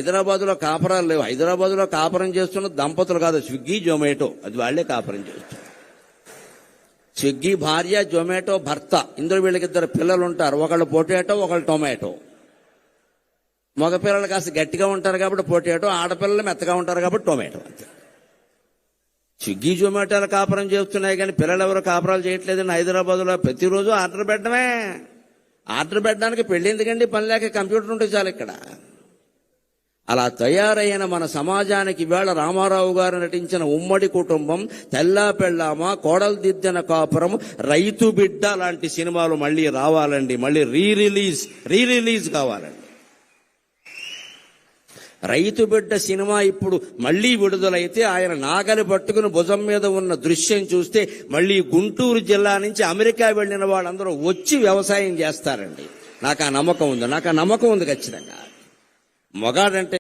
హైదరాబాద్లో కాపురాలు లేవు. హైదరాబాద్లో కాపురం చేస్తున్న దంపతులు కాదు, స్విగ్గీ జొమాటో, అది వాళ్లే కాపురం చేస్తారు. స్విగ్గీ భార్య, జొమాటో భర్త, ఇందులో వీళ్ళకిద్దరు పిల్లలు ఉంటారు. ఒకళ్ళు పొటాటో, ఒకళ్ళు టొమాటో. మగపిల్లలు కాస్త గట్టిగా ఉంటారు కాబట్టి పొటాటో, ఆడపిల్లలు మెత్తగా ఉంటారు కాబట్టి టొమాటో. అంతే. స్విగ్గీ జొమాటోలు కాపురం చేస్తున్నాయి కానీ పిల్లలు ఎవరు కాపురాలు చేయట్లేదండి. హైదరాబాద్లో ప్రతిరోజు ఆర్డర్ పెట్టడమే. ఆర్డర్ పెట్టడానికి పెళ్లి ఎందుకండి? పని లేక కంప్యూటర్ ఉంటే చాలు ఇక్కడ. అలా తయారైన మన సమాజానికి ఇవాళ రామారావు గారు నటించిన ఉమ్మడి కుటుంబం, తెల్లా పెళ్ళామ, కోడలు దిద్దిన కాపురం, రైతు బిడ్డ లాంటి సినిమాలు మళ్ళీ రావాలండి. మళ్ళీ రీ రిలీజ్ కావాలండి. రైతు బిడ్డ సినిమా ఇప్పుడు మళ్లీ విడుదలైతే ఆయన నాగలి పట్టుకుని భుజం మీద ఉన్న దృశ్యం చూస్తే మళ్లీ గుంటూరు జిల్లా నుంచి అమెరికా వెళ్లిన వాళ్ళందరూ వచ్చి వ్యవసాయం చేస్తారండి. నాకు ఆ నమ్మకం ఉంది ఖచ్చితంగా. మొగాడంటే